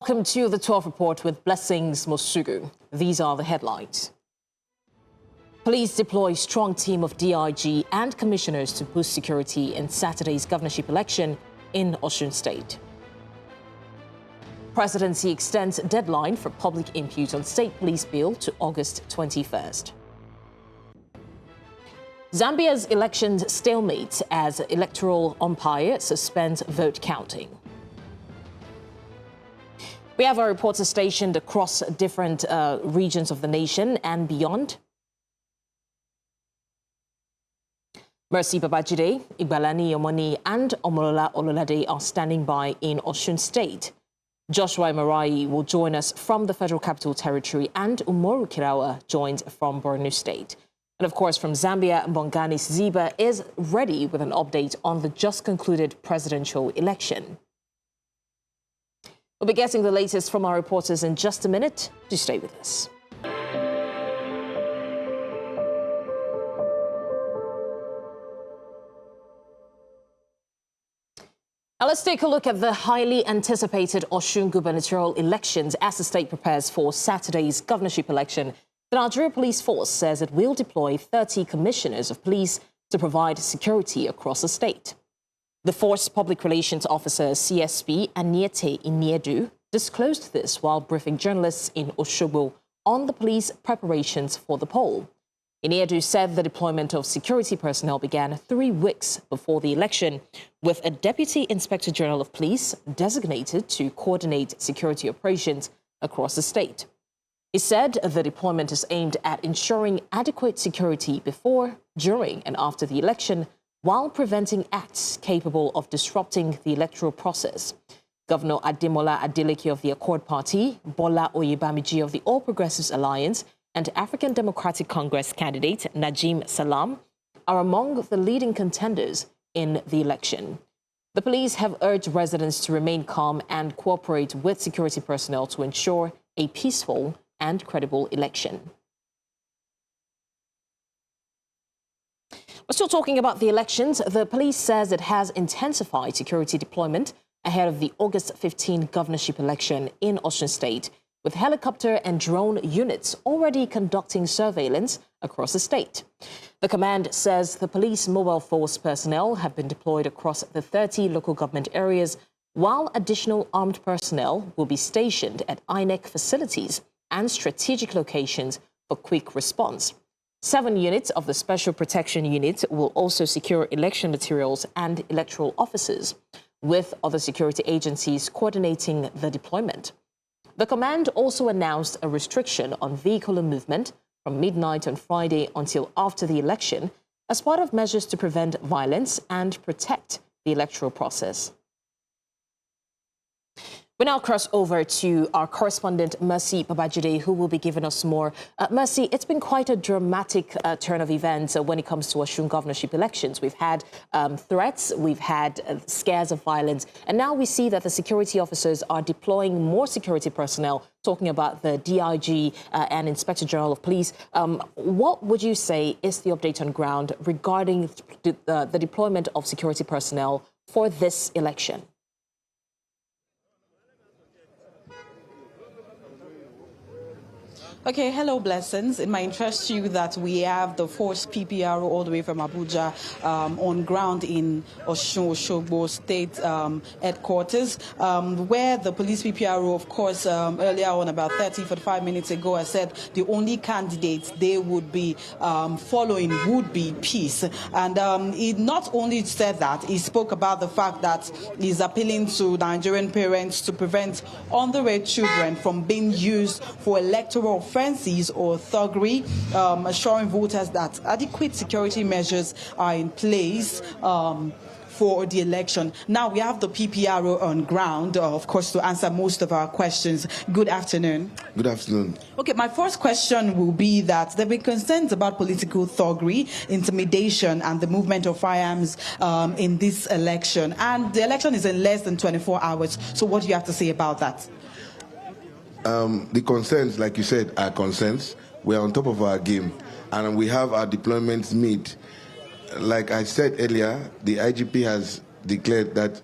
Welcome to the 12 report with Blessings Mosugu. These are the headlines. Police deploy strong team of DIG and commissioners to boost security in Saturday's governorship election in Osun State. Presidency extends deadline for public input on state police bill to August 21st. Zambia's elections stalemate as electoral umpire suspends vote counting. We have our reporters stationed across different regions of the nation and beyond. Mercy Babajide, Igbalani Yomoni and Omolola Ololade are standing by in Osun State. Joshua Marai will join us from the Federal Capital Territory and Umoru Kirawa joins from Borno State. And of course, from Zambia, Mbonganis Ziba is ready with an update on the just concluded presidential election. We'll be getting the latest from our reporters in just a minute. Do stay with us. Now let's take a look at the highly anticipated Osun gubernatorial elections as the state prepares for Saturday's governorship election. The Nigeria Police Force says it will deploy 30 commissioners of police to provide security across the state. The Force Public Relations Officer, CSP Aniete Iniedu, disclosed this while briefing journalists in Osogbo on the police preparations for the poll. Iniedu said the deployment of security personnel began 3 weeks before the election, with a Deputy Inspector General of Police designated to coordinate security operations across the state. He said the deployment is aimed at ensuring adequate security before, during and after the election, while preventing acts capable of disrupting the electoral process. Governor Ademola Adeleke of the Accord Party, Bola Oyebamiji of the All Progressives Alliance, and African Democratic Congress candidate Najim Salam are among the leading contenders in the election. The police have urged residents to remain calm and cooperate with security personnel to ensure a peaceful and credible election. We're still talking about the elections. The police says it has intensified security deployment ahead of the August 15 governorship election in Osun State, with helicopter and drone units already conducting surveillance across the state. The command says the police mobile force personnel have been deployed across the 30 local government areas, while additional armed personnel will be stationed at INEC facilities and strategic locations for quick response. 7 units of the Special Protection Unit will also secure election materials and electoral officers, with other security agencies coordinating the deployment. The command also announced a restriction on vehicular movement from midnight on Friday until after the election as part of measures to prevent violence and protect the electoral process. We now cross over to our correspondent, Mercy Babajide, who will be giving us more. Mercy, it's been quite a dramatic turn of events when it comes to Osun governorship elections. We've had threats, we've had scares of violence, and now we see that the security officers are deploying more security personnel, talking about the DIG and Inspector General of Police. What would you say is the update on ground regarding the deployment of security personnel for this election? Okay, hello, Blessings. It might interest you that we have the Force PPRO all the way from Abuja on ground in Osogbo State headquarters, where the police PPRO, of course, earlier on, about 45 minutes ago, I said the only candidates they would be following would be peace. And he not only said that, he spoke about the fact that he's appealing to Nigerian parents to prevent underage children from being used for electoral offences or thuggery, assuring voters that adequate security measures are in place for the election. Now we have the PPRO on ground, of course, to answer most of our questions. Good afternoon. Good afternoon. Okay, my first question will be that there have been concerns about political thuggery, intimidation, and the movement of firearms in this election. And the election is in less than 24 hours. So what do you have to say about that? The concerns, like you said, are concerns. We are on top of our game, and we have our deployments made. Like I said earlier, the IGP has declared that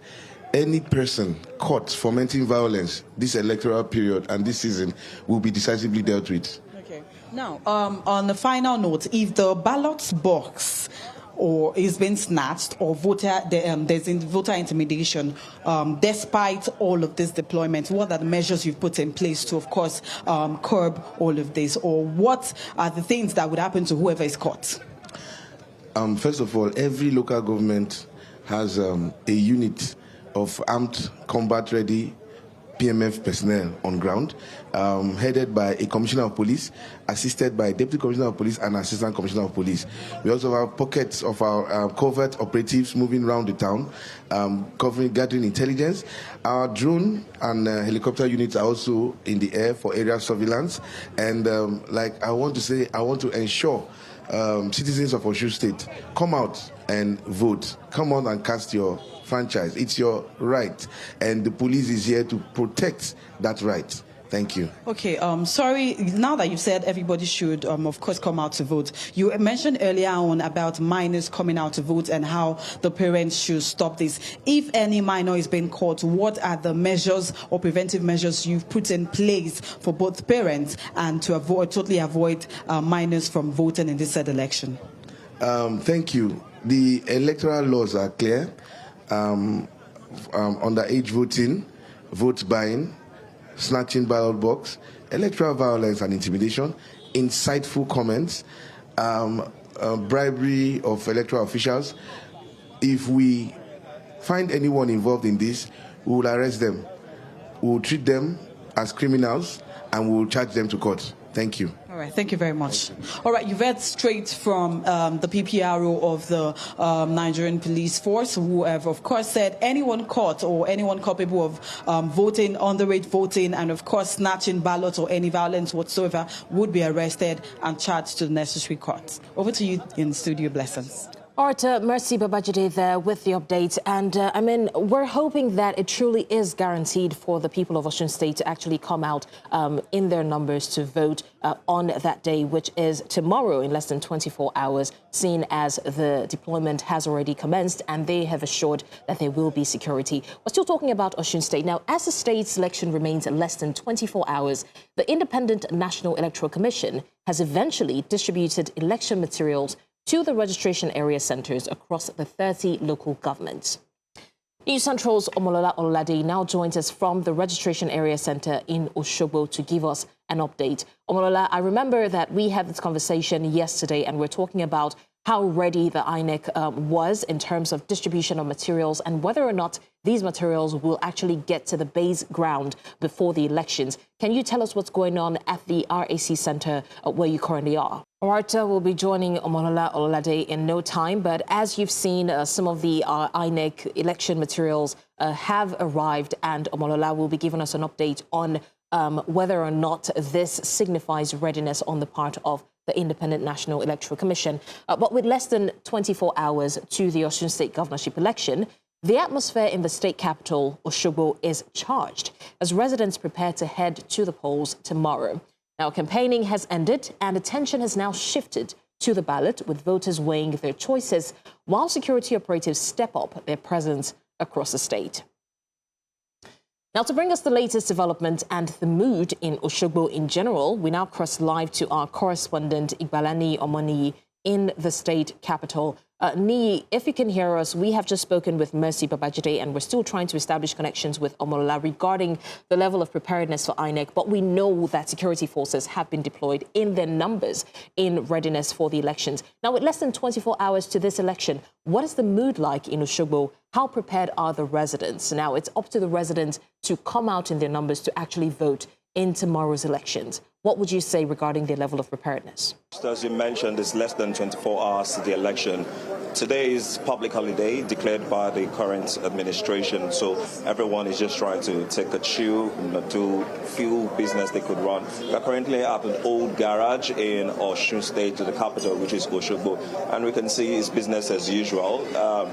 any person caught fomenting violence this electoral period and this season will be decisively dealt with. Okay. Now, on the final note, if the ballot box or is being snatched or there's voter intimidation, despite all of this deployment, what are the measures you've put in place to, of course, curb all of this? Or what are the things that would happen to whoever is caught? First of all, every local government has a unit of armed, combat-ready PMF personnel on ground, headed by a commissioner of police, assisted by deputy commissioner of police and assistant commissioner of police. We also have pockets of our covert operatives moving around the town, gathering intelligence. Our drone and helicopter units are also in the air for area surveillance. And I want to ensure citizens of Osun State, come out and vote. Come out and cast your franchise. It's your right, and the police is here to protect that right. Thank you. Okay, sorry, now that you've said everybody should, of course, come out to vote, you mentioned earlier on about minors coming out to vote and how the parents should stop this. If any minor is being caught, what are the measures or preventive measures you've put in place for both parents and to totally avoid minors from voting in this said election? Thank you. The electoral laws are clear. Underage voting, vote buying, snatching ballot box, electoral violence and intimidation, insightful comments, bribery of electoral officials. If we find anyone involved in this, we will arrest them. We will treat them as criminals and we will charge them to court. Thank you. All right, thank you very much. All right, you've heard straight from the PPRO of the Nigerian police force, who have, of course, said anyone caught or anyone culpable of voting, underage voting, and, of course, snatching ballots or any violence whatsoever would be arrested and charged to the necessary courts. Over to you in studio. Blessings. All right, Mercy Babajide there with the update. And we're hoping that it truly is guaranteed for the people of Osun State to actually come out in their numbers to vote on that day, which is tomorrow in less than 24 hours, seeing as the deployment has already commenced and they have assured that there will be security. We're still talking about Osun State. Now, as the state's election remains less than 24 hours, the Independent National Electoral Commission has eventually distributed election materials to the registration area centres across the 30 local governments. News Central's Omolola Olade now joins us from the registration area centre in Osogbo to give us an update. Omolola, I remember that we had this conversation yesterday and we're talking about how ready the INEC was in terms of distribution of materials and whether or not these materials will actually get to the base ground before the elections. Can you tell us what's going on at the RAC Centre where you currently are? All right, we'll be joining Omolola Olade in no time, but as you've seen, some of the INEC election materials have arrived, and Omolola will be giving us an update on whether or not this signifies readiness on the part of the Independent National Electoral Commission. But with less than 24 hours to the Osun State governorship election, the atmosphere in the state capital, Osogbo, is charged as residents prepare to head to the polls tomorrow. Now, campaigning has ended and attention has now shifted to the ballot, with voters weighing their choices while security operatives step up their presence across the state. Now, to bring us the latest development and the mood in Osogbo in general, we now cross live to our correspondent Igbalani Omoni in the state capital. Ni, if you can hear us, we have just spoken with Mercy Babajide and we're still trying to establish connections with Omolola regarding the level of preparedness for INEC. But we know that security forces have been deployed in their numbers in readiness for the elections. Now, with less than 24 hours to this election, what is the mood like in Osogbo? How prepared are the residents? Now, it's up to the residents to come out in their numbers to actually vote in tomorrow's elections. What would you say regarding their level of preparedness? As you mentioned, it's less than 24 hours to the election. Today is public holiday declared by the current administration, so everyone is just trying to take a chill, do few business they could run. We're currently at an old garage in Osun State, the capital, which is Osogbo, and we can see it's business as usual.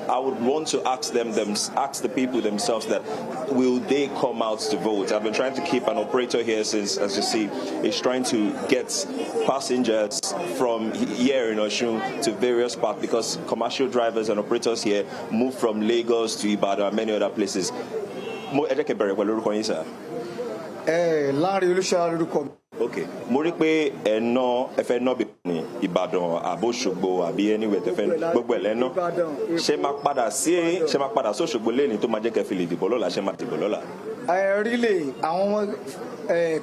I would want to ask the people themselves that will they come out to vote. I've been trying to keep an operator here since, as you see, is trying to get passengers from here in Osun to various parts because commercial drivers and operators here move from Lagos to Ibadan and many other places. Okay. Mo rí pé ẹ fẹ́ ná bí ní Ìbàdàn àbóṣogbo àbí anywhere tẹ́ fẹ́ gbogbo ẹ̀ lẹ́nà. Ṣé máa padà sóṣogbo lẹ́ni tó máa jẹ́ kẹ́ fi lè dìbò lọ́la ṣé máa dìbò lọ́la? Really àwọn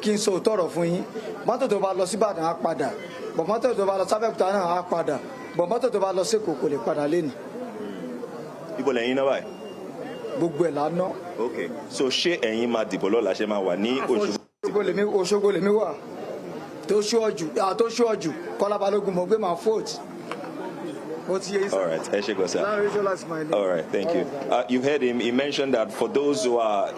kí n sọ òótọ́ ọ̀rọ̀ fún yín mọ́tò tó bá lọ sí Ìbàdàn á padà bọ̀ mọ́tò tó bá lọ sábẹ́òkúta náà á padà bọ̀ mọ́tò tó bá lọ sí Èkó kò lè padà lẹ́nu. Ibo lẹ́yìn náà báyìí? Gbogbo ẹ̀ lánà. Okay, so ṣé ẹ̀yin máa dìbò lọ́la ṣé máa wà ní Òṣogbo lèmi wà tó ṣọ́ọ̀jù Kọ́lá Balógun mo gbé máa vote. All right, all right, thank you. You heard him. He mentioned that for those who are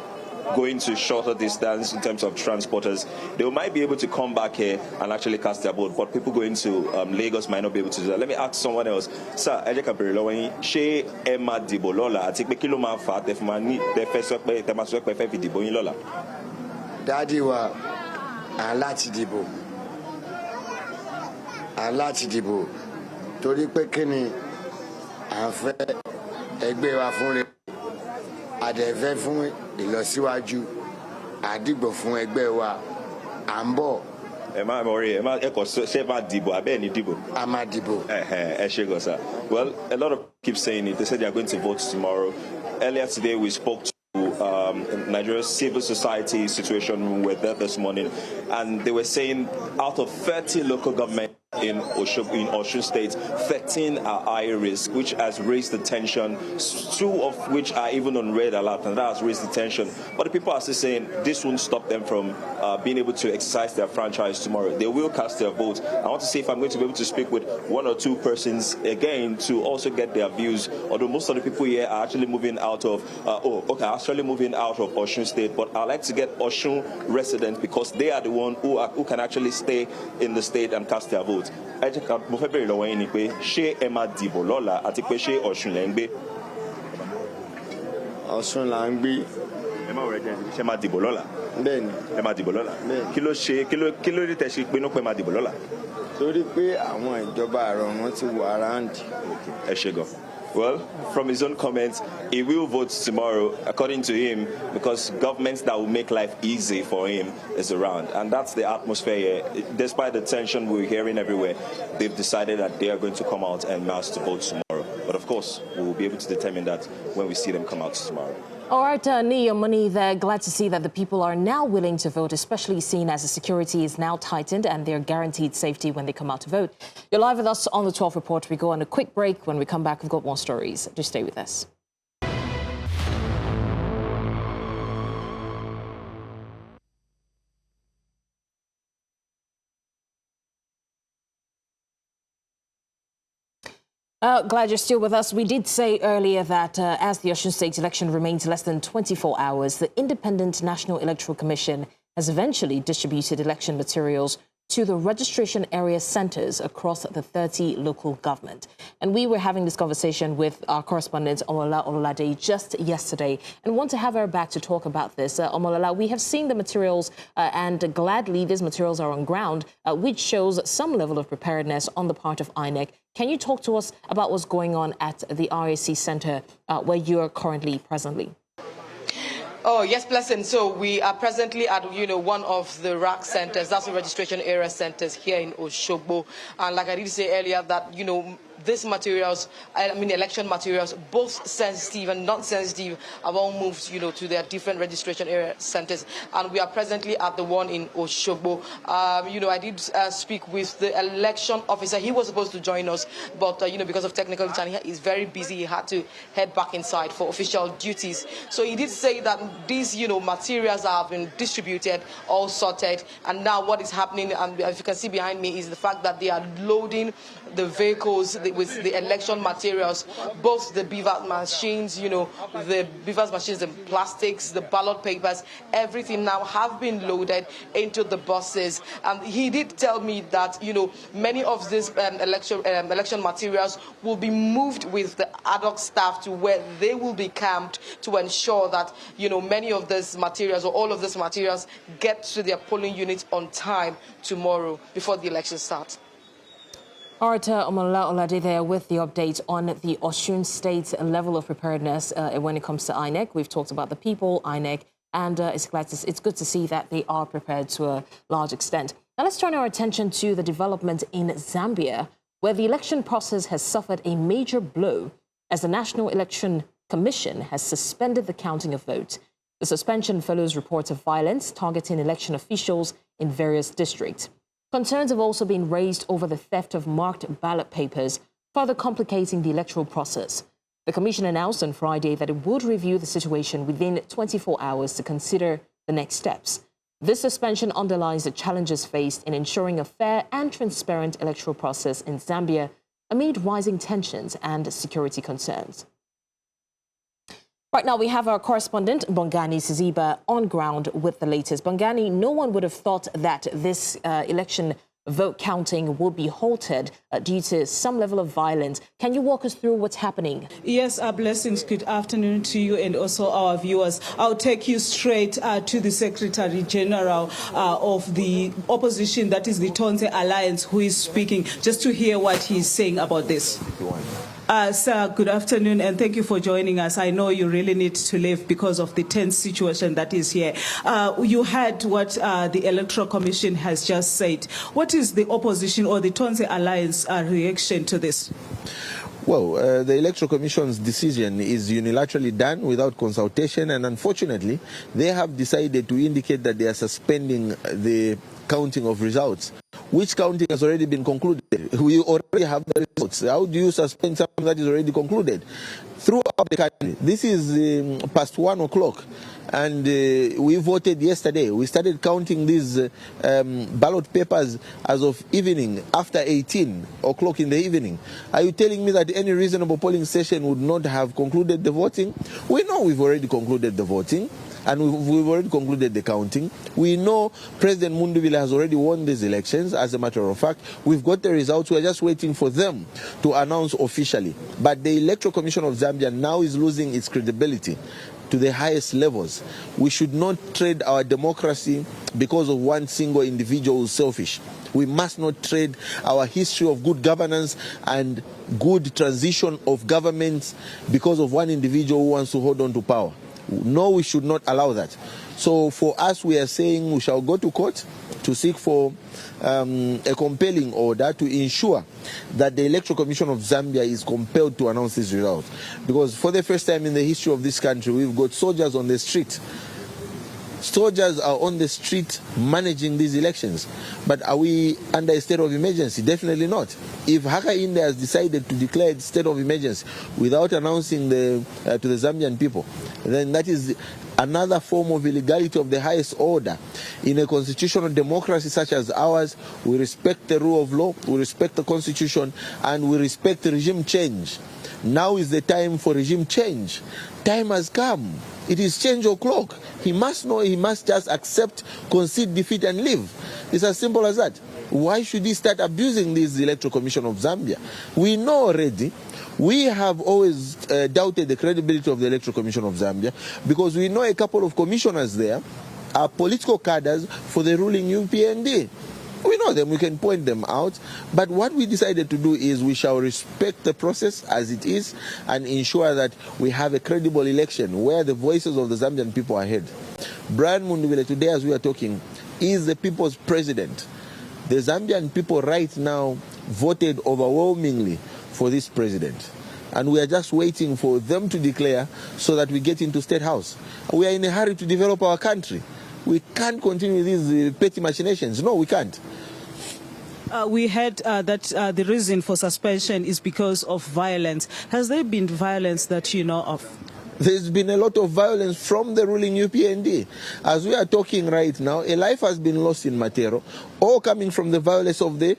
going to shorter distance in terms of transporters, they might be able to come back here and actually cast their vote. But people going to Lagos might not be able to do that. Let me ask someone else. Sir, ṣé ẹ máa dìbò lọ́la àti pé kí ló máa fà á tẹ́ fẹ́ sọ pé tẹ́ máa sọ pé fẹ́ fi dìbò yín lọ́la? Daddy wa aláti dìbò torí pé kíni à ń fẹ́ ẹgbẹ́ wa fún rere àdẹ̀fẹ́ fún ìlọsíwájú àdìgbò fún ẹgbẹ́ wa à ń bọ̀. Ẹ má ẹkọ ṣe máa dìbò abẹ́ ní dìbò. A máa dìbò. Ẹ ṣé gan sir. Well, a lot of people keep saying it. They said they are going to vote tomorrow. Earlier today we spoke to Nigeria's civil society situation. We were there this morning, and they were saying out of 30 local governments in Osun State, 13 are high risk, which has raised the tension. 2 of which are even on red alert, and that has raised the tension. But the people are still saying this won't stop them from being able to exercise their franchise tomorrow. They will cast their vote. I want to see if I'm going to be able to speak with 1 or 2 persons again to also get their views. Although most of the people here are actually moving out of moving out of Osun State, but I like to get Osun residents because they are the one who can actually stay in the state and cast their vote. Mo fẹ́ bẹ̀rẹ̀ lọ́wọ́ yín ni pé ṣé ẹ máa dìbò lọ́la àti pé ṣé Ọ̀ṣun lẹ́ ń gbé? Ọ̀ṣun là ń gbé. Ẹ má wọ̀rẹ́ jẹ́ ṣé máa dìbò lọ́la? Bẹ́ẹ̀ni. Ẹ máa dìbò lọ́la? Bẹ́ẹ̀ni. Kí ló rí tẹ́ ṣe pinnu pé máa dìbò lọ́la? Torí pé àwọn ìjọba àrọ̀rùn ti wà around. Ẹ ṣé gan. Well, from his own comments, he will vote tomorrow, according to him, because governments that will make life easy for him is around. And that's the atmosphere here. Despite the tension we're hearing everywhere, they've decided that they are going to come out and mass to vote tomorrow. But of course, we will be able to determine that when we see them come out tomorrow. All right, Nia Money there. Glad to see that the people are now willing to vote, especially seeing as the security is now tightened and they're guaranteed safety when they come out to vote. You're live with us on the 12 Report. We go on a quick break. When we come back, we've got more stories. Just stay with us. Glad you're still with us. We did say earlier that as the Osun State election remains less than 24 hours, the Independent National Electoral Commission has eventually distributed election materials to the registration area centres across the 30 local government. And we were having this conversation with our correspondent, Omola Ololade, just yesterday, and want to have her back to talk about this. Omola, we have seen the materials, and gladly these materials are on ground, which shows some level of preparedness on the part of INEC. Can you talk to us about what's going on at the RAC Centre where you are currently presently? Oh, yes, Blessing. So we are presently at, one of the RAC centers, that's the registration area centers here in Oshogbo. And like I did say earlier that, these materials, election materials, both sensitive and not sensitive, have all moved, to their different registration area centers. And we are presently at the one in Oshogbo. I did speak with the election officer. He was supposed to join us, but, because of technical challenge, he's very busy. He had to head back inside for official duties. So he did say that these, materials have been distributed, all sorted. And now what is happening, and as you can see behind me, is the fact that they are loading the vehicles with the election materials, both the BVAS machines, the BVAS machines, the plastics, the ballot papers, everything now have been loaded into the buses. And he did tell me that, many of these election materials will be moved with the ad hoc staff to where they will be camped to ensure that, many of these materials or all of these materials get to their polling units on time tomorrow before the election starts. Arta Omola Olade there with the update on the Osun State level of preparedness when it comes to INEC. We've talked about the people, INEC, and it's good to see that they are prepared to a large extent. Now let's turn our attention to the development in Zambia, where the election process has suffered a major blow as the National Election Commission has suspended the counting of votes. The suspension follows reports of violence targeting election officials in various districts. Concerns have also been raised over the theft of marked ballot papers, further complicating the electoral process. The Commission announced on Friday that it would review the situation within 24 hours to consider the next steps. This suspension underlines the challenges faced in ensuring a fair and transparent electoral process in Zambia amid rising tensions and security concerns. Right now, we have our correspondent, Bongani Siziba, on ground with the latest. Bongani, no one would have thought that this election vote counting would be halted due to some level of violence. Can you walk us through what's happening? Yes, blessings. Good afternoon to you and also our viewers. I'll take you straight to the Secretary General of the opposition, that is the Tonse Alliance, who is speaking, just to hear what he's saying about this. Sir, good afternoon, and thank you for joining us. I know you really need to leave because of the tense situation that is here. You heard what the Electoral Commission has just said. What is the opposition or the Tonse Alliance reaction to this? Well, the Electoral Commission's decision is unilaterally done without consultation, and unfortunately, they have decided to indicate that they are suspending the counting of results, which counting has already been concluded. We already have the results. How do you suspend something that is already concluded? Throughout the country, this is past 1 o'clock, and we voted yesterday. We started counting these ballot papers as of evening, after 18 o'clock in the evening. Are you telling me that any reasonable polling station would not have concluded the voting? We know we've already concluded the voting, and we've already concluded the counting. We know President Munduvile has already won these elections. As a matter of fact, we've got the results. We're just waiting for them to announce officially. But the Electoral Commission of Zambia now is losing its credibility to the highest levels. We should not trade our democracy because of one single individual who's selfish. We must not trade our history of good governance and good transition of governments because of one individual who wants to hold on to power. No, we should not allow that. So for us, we are saying we shall go to court to seek for a compelling order to ensure that the Electoral Commission of Zambia is compelled to announce these results. Because for the first time in the history of this country, we've got soldiers on the street. Soldiers are on the street managing these elections. But are we under a state of emergency? Definitely not. If Hakainde has decided to declare a state of emergency without announcing to the Zambian people, then that is another form of illegality of the highest order. In a constitutional democracy such as ours, we respect the rule of law, we respect the constitution, and we respect regime change. Now is the time for regime change. Time has come. It is change o'clock. He must know, he must just accept, concede defeat and leave. It's as simple as that. Why should he start abusing this Electoral Commission of Zambia? We know already. We have always doubted the credibility of the Electoral Commission of Zambia because we know a couple of commissioners there are political cadres for the ruling UPND. We know them, we can point them out, but what we decided to do is we shall respect the process as it is and ensure that we have a credible election where the voices of the Zambian people are heard. Brian Munduvile, today as we are talking, is the people's president. The Zambian people right now voted overwhelmingly for this president. And we are just waiting for them to declare so that we get into State House. We are in a hurry to develop our country. We can't continue these petty machinations. No, we can't. We heard that the reason for suspension is because of violence. Has there been violence that you know of? There's been a lot of violence from the ruling UPND. As we are talking right now, a life has been lost in Matero, all coming from the violence of the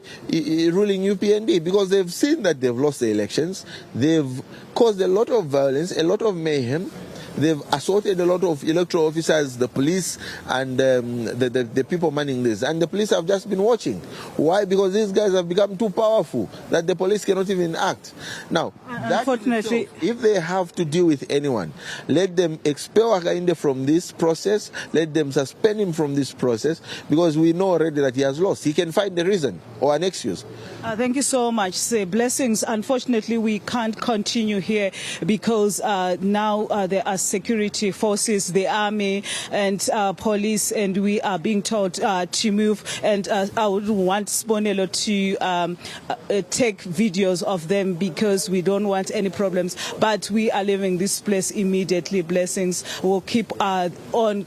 ruling UPND, because they've seen that they've lost the elections. They've caused a lot of violence, a lot of mayhem. They've assaulted a lot of electoral officers, the police, and the people manning this. And the police have just been watching. Why? Because these guys have become too powerful that the police cannot even act. Now, unfortunately, if they have to deal with anyone, let them expel Hakainde from this process, let them suspend him from this process, because we know already that he has lost. He can find a reason or an excuse. Thank you so much. Blessings. Unfortunately, we can't continue here because now there are security forces, the army and police, and we are being told to move. And I would want Sponelo to take videos of them because we don't want any problems. But we are leaving this place immediately. Blessings will keep on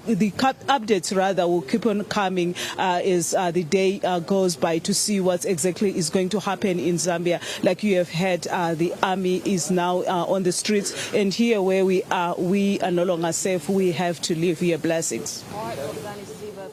the updates. Rather, will keep on coming as the day goes by to see what exactly is going to happen in Zambia. Like you have heard, the army is now on the streets, and here where we are no longer safe. We have to leave here. Blessings. All right,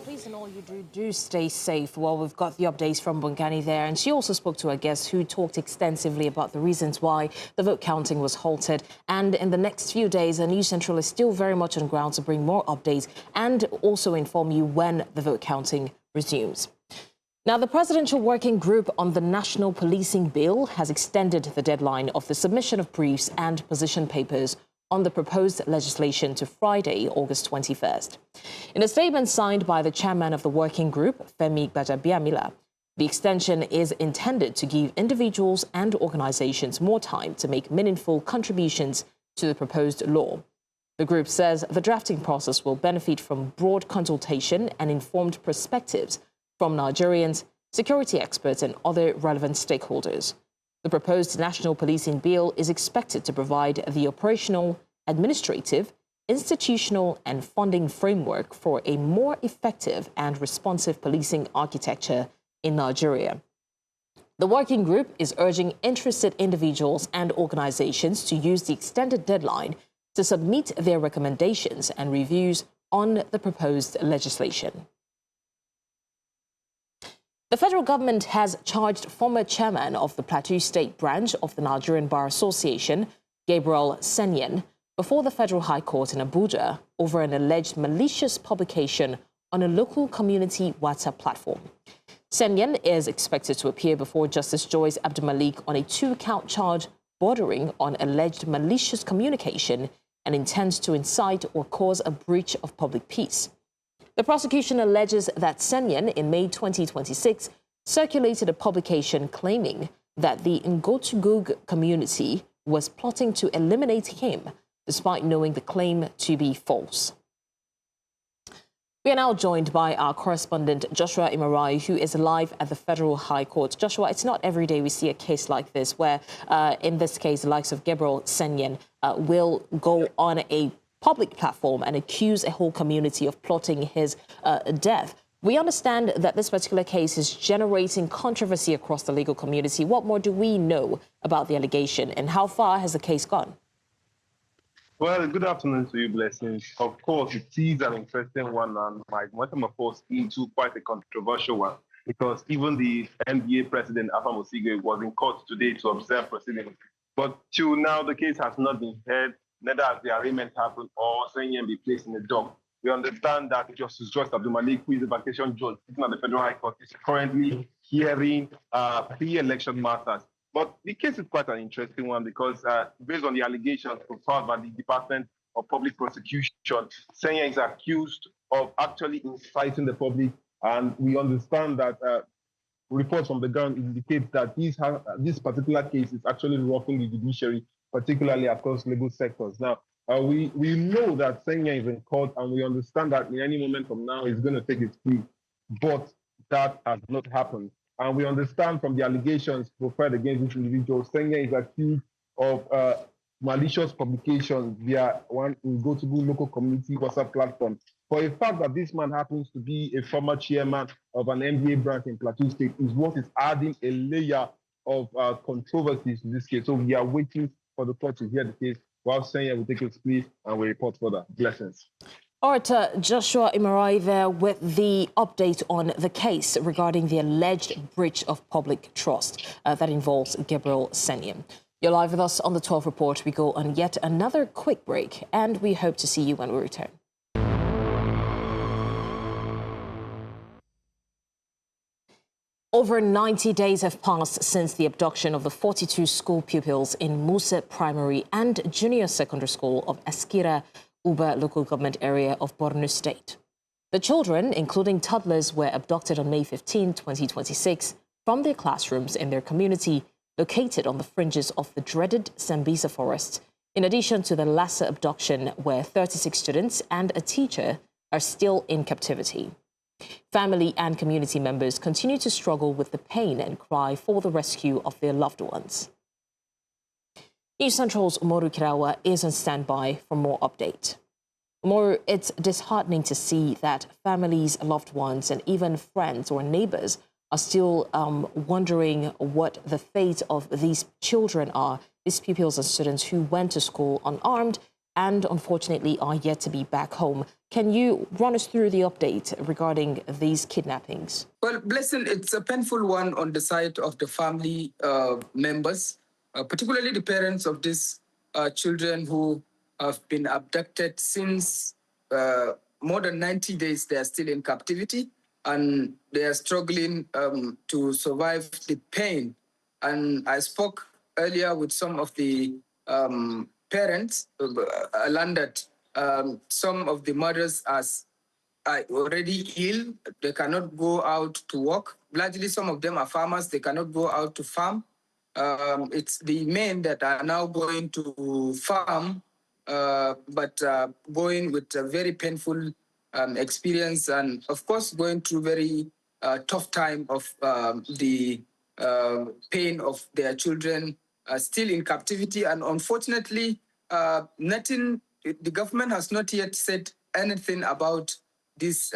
please, in all you do stay safe. Well, we've got the updates from Bongani there, and she also spoke to a guest who talked extensively about the reasons why the vote counting was halted. And in the next few days, our News Central is still very much on ground to bring more updates and also inform you when the vote counting resumes. Now, the Presidential Working Group on the National Policing Bill has extended the deadline of the submission of briefs and position papers on the proposed legislation to Friday, August 21st. In a statement signed by the chairman of the working group, Femi Gbajabiamila, the extension is intended to give individuals and organizations more time to make meaningful contributions to the proposed law. The group says the drafting process will benefit from broad consultation and informed perspectives from Nigerians, security experts, and other relevant stakeholders. The proposed national policing bill is expected to provide the operational, administrative, institutional, and funding framework for a more effective and responsive policing architecture in Nigeria. The working group is urging interested individuals and organizations to use the extended deadline to submit their recommendations and reviews on the proposed legislation. The federal government has charged former chairman of the Plateau State branch of the Nigerian Bar Association, Gabriel Senyen, before the Federal High Court in Abuja over an alleged malicious publication on a local community WhatsApp platform. Senyen is expected to appear before Justice Joyce Abdulmalik on a 2-count charge bordering on alleged malicious communication and intends to incite or cause a breach of public peace. The prosecution alleges that Senyen, in May 2026, circulated a publication claiming that the Ngotugug community was plotting to eliminate him, despite knowing the claim to be false. We are now joined by our correspondent, Joshua Imarai, who is live at the Federal High Court. Joshua, it's not every day we see a case like this, where, in this case, the likes of Gabriel Senyen will go on a public platform and accuse a whole community of plotting his death. We understand that this particular case is generating controversy across the legal community. What more do we know about the allegation, and how far has the case gone? Well, good afternoon to you, Blessings. Of course, it is an interesting one and might metamorphose into quite a controversial one, because even the NBA president, Alpha Mosigwe, was in court today to observe proceedings. But till now, the case has not been heard, neither has the arraignment happened or Senyen be placed in the dock. We understand that Justice Joyce Abdulmalik, who is a vacation judge sitting at the Federal High Court, is currently hearing pre-election matters. But the case is quite an interesting one because based on the allegations filed by the Department of Public Prosecution, Senyen is accused of actually inciting the public, and we understand that reports from the ground indicate that this particular case is actually rocking the judiciary, particularly across legal sectors. Now, we know that Senyen is in court, and we understand that in any moment from now he's going to take his plea, but that has not happened. And we understand from the allegations profiled against this individual, Senyen is accused of malicious publication via one Ngotugug local community WhatsApp platform. For a fact that this man happens to be a former chairman of an NBA branch in Plateau State is what is adding a layer of controversies to this case. So we are waiting for the court to hear the case while Senyen will take its plea and will report further. Blessings. All right, Joshua Imarai there with the update on the case regarding the alleged breach of public trust that involves Gabriel Senyen. You're live with us on the 12 Report. We go on yet another quick break, and we hope to see you when we return. Over 90 days have passed since the abduction of the 42 school pupils in Muse Primary and Junior Secondary School of Askira Uba local government area of Borno State. The children, including toddlers, were abducted on May 15, 2026 from their classrooms in their community located on the fringes of the dreaded Sambisa forest, in addition to the lesser abduction where 36 students and a teacher are still in captivity. Family and community members continue to struggle with the pain and cry for the rescue of their loved ones. News Central's Umoru Kirawa is on standby for more update. Umoru, it's disheartening to see that families, loved ones, and even friends or neighbors are still wondering what the fate of these children are, these pupils and students who went to school unarmed and unfortunately are yet to be back home. Can you run us through the update regarding these kidnappings? Well, Blessing, it's a painful one on the side of the family members, particularly the parents of these children who have been abducted since more than 90 days. They are still in captivity and they are struggling to survive the pain. And I spoke earlier with some of the parents, I learned that some of the mothers are already ill. They cannot go out to work. Largely, some of them are farmers. They cannot go out to farm. It's the men that are now going to farm, but going with a very painful experience and, of course, going through very tough time of the pain of their children still in captivity. And unfortunately, the government has not yet said anything about this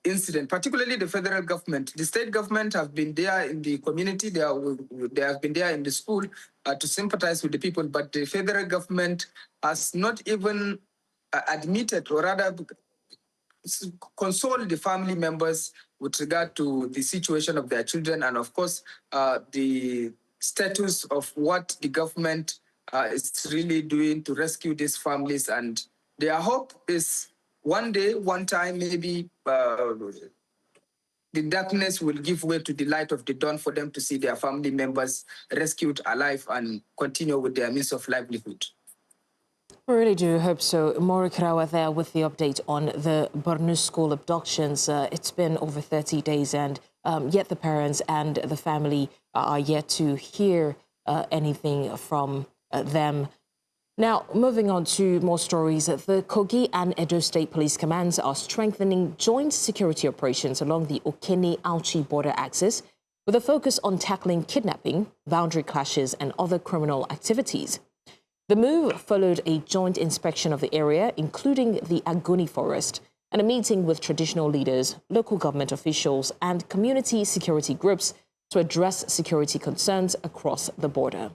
incident, particularly the federal government. The state government have been there in the community, they have been there in the school to sympathize with the people, but the federal government has not even admitted, or rather consoled the family members with regard to the situation of their children and, of course, the status of what the government is really doing to rescue these families. And their hope is one day, one time, maybe the darkness will give way to the light of the dawn for them to see their family members rescued alive and continue with their means of livelihood. We really do hope so. Umoru Kirawa there with the update on the Borno school abductions. It's been over 30 days and yet the parents and the family are yet to hear anything from them. Now, moving on to more stories, the Kogi and Edo State Police Commands are strengthening joint security operations along the Okene-Auchi border axis with a focus on tackling kidnapping, boundary clashes and other criminal activities. The move followed a joint inspection of the area, including the Agoni forest, and a meeting with traditional leaders, local government officials and community security groups to address security concerns across the border.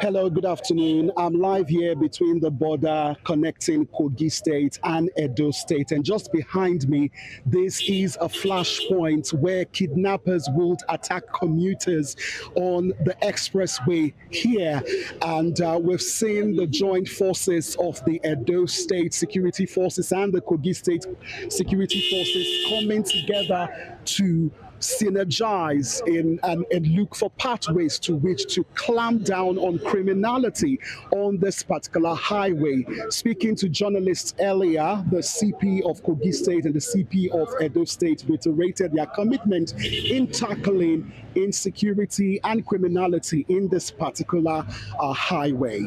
Hello, good afternoon. I'm live here between the border connecting Kogi State and Edo State. And just behind me, this is a flashpoint where kidnappers would attack commuters on the expressway here. And we've seen the joint forces of the Edo State security forces and the Kogi State security forces coming together to synergize and look for pathways to which to clamp down on criminality on this particular highway. Speaking to journalists earlier, the CP of Kogi State and the CP of Edo State reiterated their commitment in tackling insecurity and criminality in this particular highway.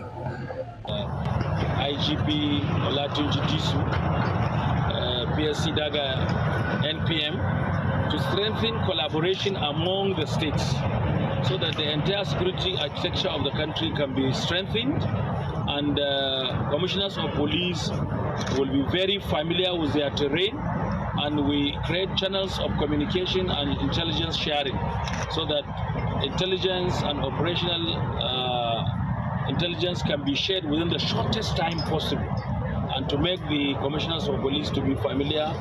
IGP Olatunji Disu, PSC Daga, NPM, to strengthen collaboration among the states so that the entire security architecture of the country can be strengthened, and commissioners of police will be very familiar with their terrain, and we create channels of communication and intelligence sharing so that intelligence and operational intelligence can be shared within the shortest time possible. and to make the commissioners of police to be familiar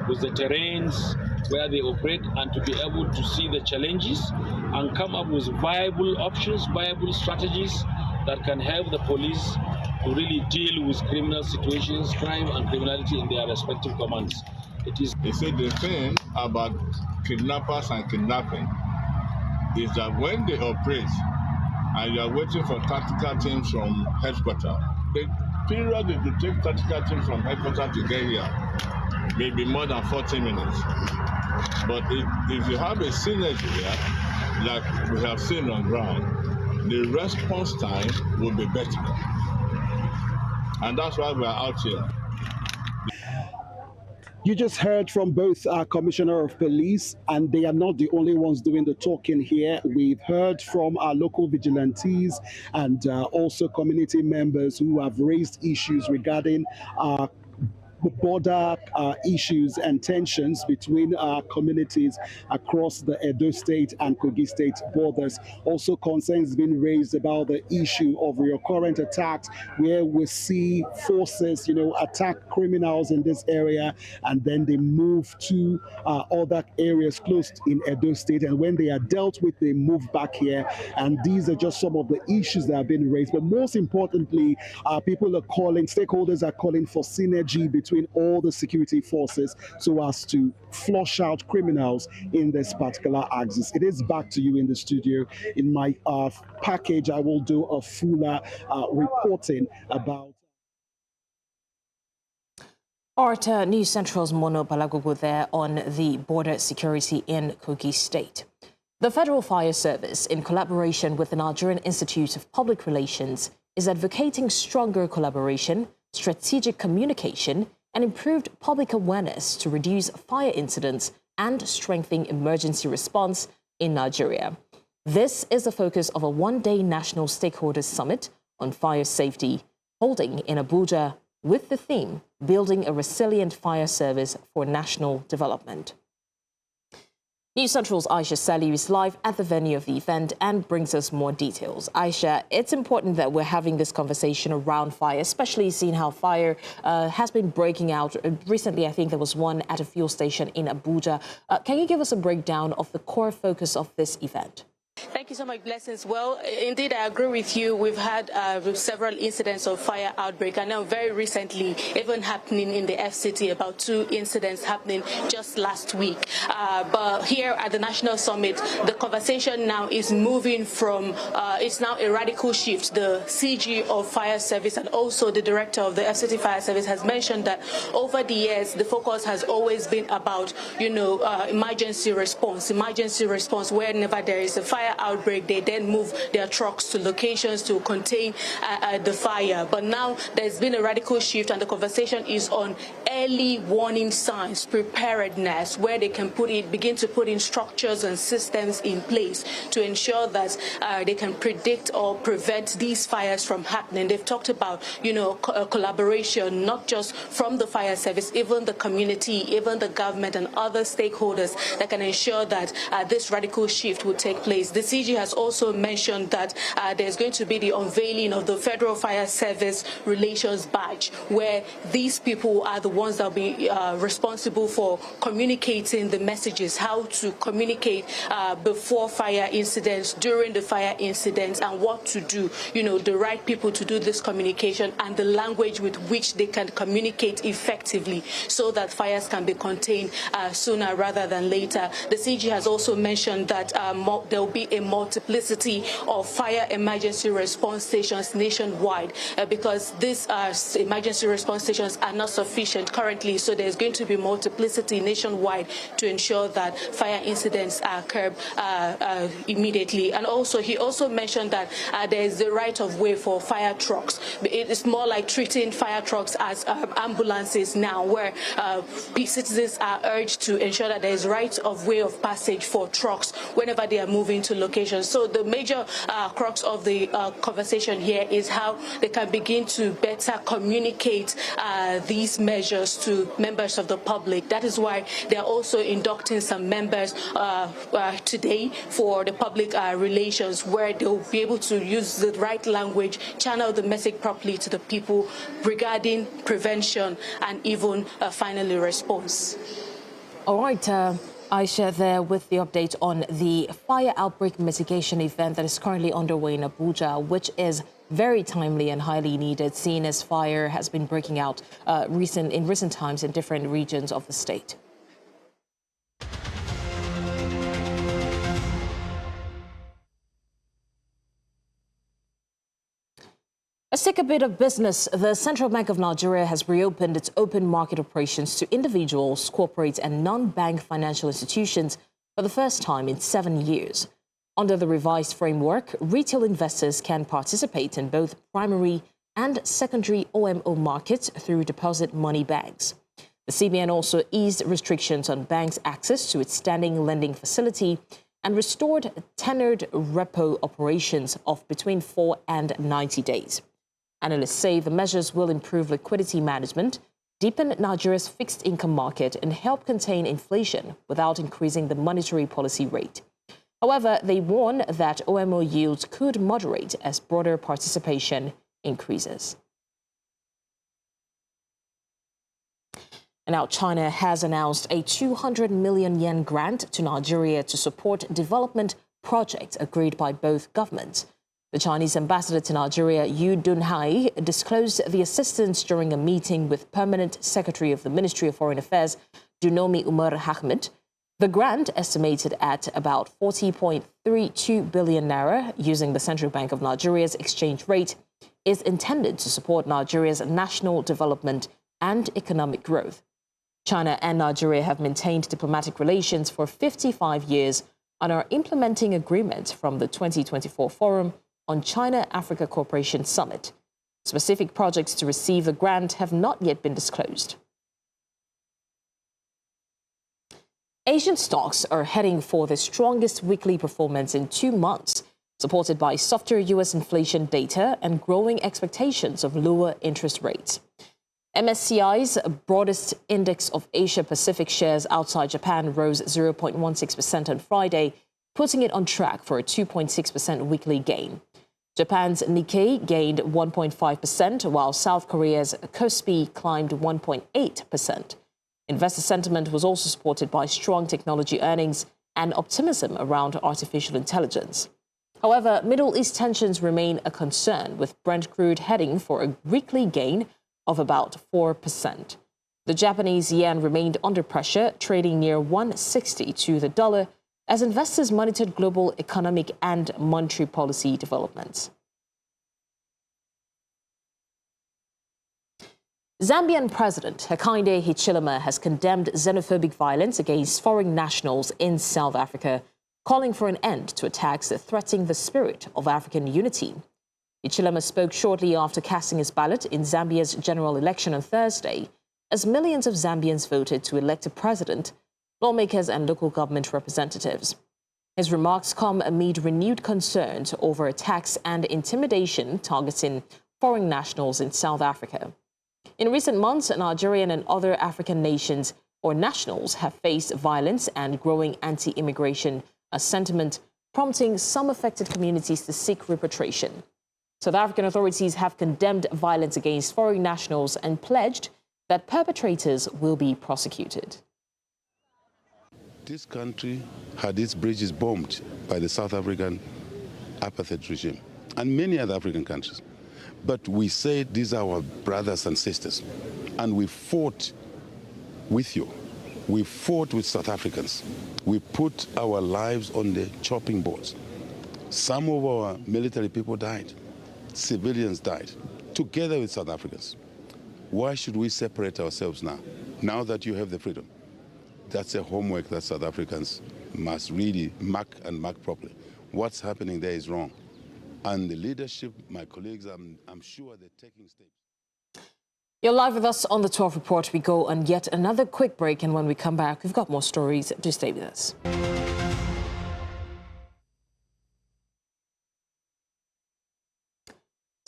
with the terrains where they operate and to be able to see the challenges and come up with viable options, viable strategies that can help the police to really deal with criminal situations, crime and criminality in their respective commands. They say the thing about kidnappers and kidnapping is that when they operate and you are waiting for tactical teams from headquarters, the period it will take tactical teams from headquarters to get here may be more than 40 minutes. But if you have a synergy here, like we have seen on ground, the response time will be better. And that's why we are out here. You just heard from both our Commissioner of Police, and they are not the only ones doing the talking here. We've heard from our local vigilantes and also community members who have raised issues regarding border issues and tensions between our communities across the Edo State and Kogi State borders. Also, concerns being raised about the issue of recurrent attacks, where we see forces, attack criminals in this area, and then they move to other areas close in Edo State. And when they are dealt with, they move back here. And these are just some of the issues that have been raised. But most importantly, stakeholders are calling for synergy between all the security forces so as to flush out criminals in this particular axis. It is back to you in the studio. In my package, I will do a fuller reporting about. Art News Central's Mono Balagogo there on the border security in Kogi State. The Federal Fire Service, in collaboration with the Nigerian Institute of Public Relations, is advocating stronger collaboration, strategic communication, and improved public awareness to reduce fire incidents and strengthen emergency response in Nigeria. This is the focus of a one-day National Stakeholders Summit on Fire Safety, holding in Abuja with the theme, Building a Resilient Fire Service for National Development. News Central's Aisha Saliu is live at the venue of the event and brings us more details. Aisha, it's important that we're having this conversation around fire, especially seeing how fire has been breaking out. Recently, I think there was one at a fuel station in Abuja. Can you give us a breakdown of the core focus of this event? Thank you so much, Blessings. Well, indeed, I agree with you. We've had several incidents of fire outbreak, and now very recently, even happening in the FCT, about 2 incidents happening just last week. But here at the National Summit, the conversation now is moving from, it's now a radical shift. The CG of Fire Service and also the Director of the FCT Fire Service has mentioned that over the years, the focus has always been about, emergency response whenever there is a fire outbreak. They then move their trucks to locations to contain the fire. But now there's been a radical shift, and the conversation is on early warning signs, preparedness, where they can begin to put in structures and systems in place to ensure that they can predict or prevent these fires from happening. They've talked about, collaboration, not just from the fire service, even the community, even the government and other stakeholders that can ensure that this radical shift will take place. The CG has also mentioned that there's going to be the unveiling of the Federal Fire Service Relations Badge, where these people are the ones that will be responsible for communicating the messages, how to communicate before fire incidents, during the fire incidents, and what to do, the right people to do this communication and the language with which they can communicate effectively so that fires can be contained sooner rather than later. The CG has also mentioned that there will be a multiplicity of fire emergency response stations nationwide because these emergency response stations are not sufficient currently, so there's going to be multiplicity nationwide to ensure that fire incidents are curbed immediately. And also, he also mentioned that there is the right of way for fire trucks. It's more like treating fire trucks as ambulances now, where citizens are urged to ensure that there is right of way of passage for trucks whenever they are moving to locations. So the major crux of the conversation here is how they can begin to better communicate these measures to members of the public. That is why they are also inducting some members today for the public relations, where they'll be able to use the right language, channel the message properly to the people regarding prevention and even finally response. All right, Aisha there with the update on the fire outbreak mitigation event that is currently underway in Abuja, which is very timely and highly needed, seeing as fire has been breaking out in recent times in different regions of the state. Let's take a bit of business. The Central Bank of Nigeria has reopened its open market operations to individuals, corporates and non-bank financial institutions for the first time in 7 years. Under the revised framework, retail investors can participate in both primary and secondary OMO markets through deposit money banks. The CBN also eased restrictions on banks' access to its standing lending facility and restored tenured repo operations of between 4 and 90 days. Analysts say the measures will improve liquidity management, deepen Nigeria's fixed income market, and help contain inflation without increasing the monetary policy rate. However, they warn that OMO yields could moderate as broader participation increases. And now China has announced a 200 million yen grant to Nigeria to support development projects agreed by both governments. The Chinese ambassador to Nigeria, Yu Dunhai, disclosed the assistance during a meeting with Permanent Secretary of the Ministry of Foreign Affairs, Dunomi Umar Ahmed. The grant, estimated at about 40.32 billion naira using the Central Bank of Nigeria's exchange rate, is intended to support Nigeria's national development and economic growth. China and Nigeria have maintained diplomatic relations for 55 years and are implementing agreements from the 2024 Forum on China-Africa Cooperation Summit. Specific projects to receive the grant have not yet been disclosed. Asian stocks are heading for the strongest weekly performance in 2 months, supported by softer U.S. inflation data and growing expectations of lower interest rates. MSCI's broadest index of Asia-Pacific shares outside Japan rose 0.16% on Friday, putting it on track for a 2.6% weekly gain. Japan's Nikkei gained 1.5%, while South Korea's Kospi climbed 1.8%. Investor sentiment was also supported by strong technology earnings and optimism around artificial intelligence. However, Middle East tensions remain a concern, with Brent crude heading for a weekly gain of about 4%. The Japanese yen remained under pressure, trading near 160 to the dollar, as investors monitored global economic and monetary policy developments. Zambian President Hakainde Hichilema has condemned xenophobic violence against foreign nationals in South Africa, calling for an end to attacks that threaten the spirit of African unity. Hichilema spoke shortly after casting his ballot in Zambia's general election on Thursday, as millions of Zambians voted to elect a president, lawmakers and local government representatives. His remarks come amid renewed concerns over attacks and intimidation targeting foreign nationals in South Africa. In recent months, Nigerian and other African nations or nationals have faced violence and growing anti-immigration sentiment, prompting some affected communities to seek repatriation. South African authorities have condemned violence against foreign nationals and pledged that perpetrators will be prosecuted. This country had its bridges bombed by the South African apartheid regime and many other African countries. But we said these are our brothers and sisters, and we fought with you. We fought with South Africans. We put our lives on the chopping boards. Some of our military people died. Civilians died, together with South Africans. Why should we separate ourselves now that you have the freedom? That's a homework that South Africans must really mark properly. What's happening there is wrong. And the leadership, my colleagues, I'm sure they're taking steps. You're live with us on the 12 Report. We go on yet another quick break, and when we come back, we've got more stories. Do stay with us.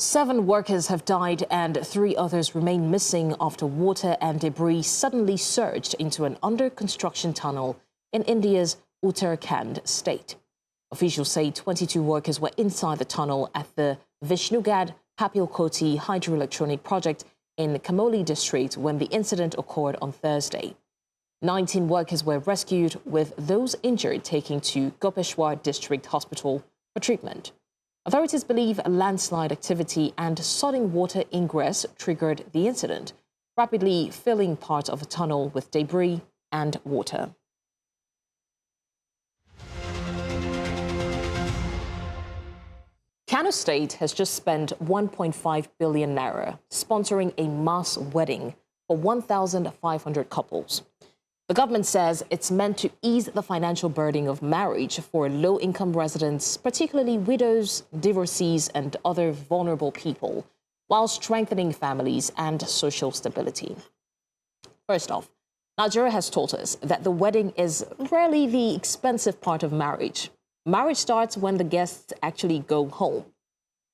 7 workers have died and 3 others remain missing after water and debris suddenly surged into an under-construction tunnel in India's Uttarakhand state. Officials say 22 workers were inside the tunnel at the Vishnugad Papilkoti hydroelectronic project in Kamoli district when the incident occurred on Thursday. 19 workers were rescued, with those injured taken to Gopeshwar District Hospital for treatment. Authorities believe landslide activity and sudden water ingress triggered the incident, rapidly filling part of the tunnel with debris and water. Kano State has just spent 1.5 billion naira sponsoring a mass wedding for 1,500 couples. The government says it's meant to ease the financial burden of marriage for low-income residents, particularly widows, divorcees, and other vulnerable people, while strengthening families and social stability. First off, Nigeria has told us that the wedding is rarely the expensive part of marriage. Marriage starts when the guests actually go home.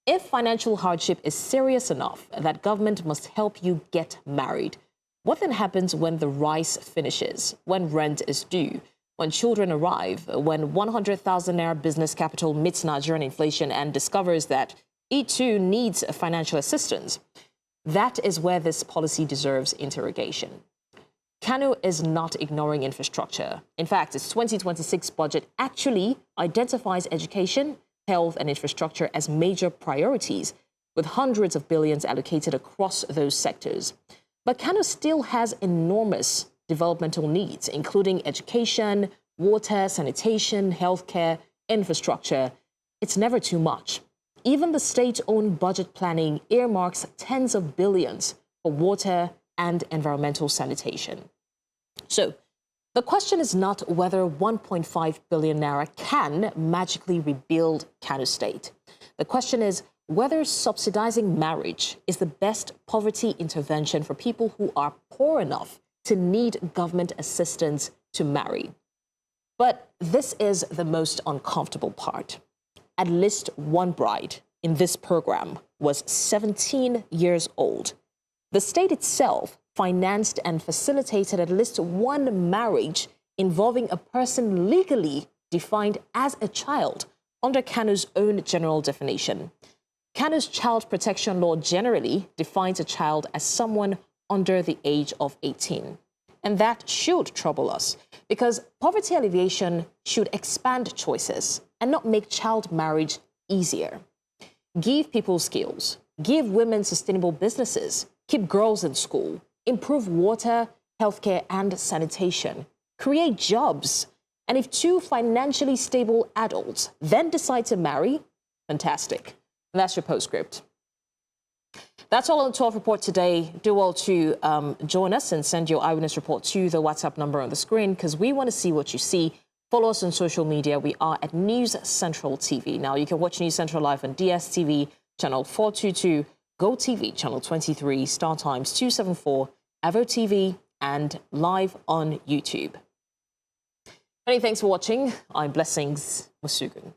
If financial hardship is serious enough that government must help you get married, what then happens when the rice finishes, when rent is due, when children arrive, when 100,000 naira business capital meets Nigerian inflation and discovers that it too needs financial assistance? That is where this policy deserves interrogation. Kano is not ignoring infrastructure. In fact, its 2026 budget actually identifies education, health, and infrastructure as major priorities, with hundreds of billions allocated across those sectors. But Kano still has enormous developmental needs, including education, water, sanitation, healthcare, infrastructure. It's never too much. Even the state-owned budget planning earmarks tens of billions for water and environmental sanitation. So, the question is not whether 1.5 billion naira can magically rebuild Kano State. The question is whether subsidizing marriage is the best poverty intervention for people who are poor enough to need government assistance to marry. But this is the most uncomfortable part. At least one bride in this program was 17 years old. The state itself financed and facilitated at least one marriage involving a person legally defined as a child under Kano's own general definition. Kano's child protection law generally defines a child as someone under the age of 18. And that should trouble us, because poverty alleviation should expand choices and not make child marriage easier. Give people skills, give women sustainable businesses, keep girls in school, improve water, healthcare, and sanitation, create jobs. And if 2 financially stable adults then decide to marry, fantastic. And that's your postscript. That's all on the 12 Report today. Do well to join us and send your eyewitness report to the WhatsApp number on the screen, because we want to see what you see. Follow us on social media. We are at News Central TV. Now, you can watch News Central live on DSTV, channel 422, GoTV, channel 23, Star Times 274, Avo TV, and live on YouTube. Many thanks for watching. I'm Blessings Musugun.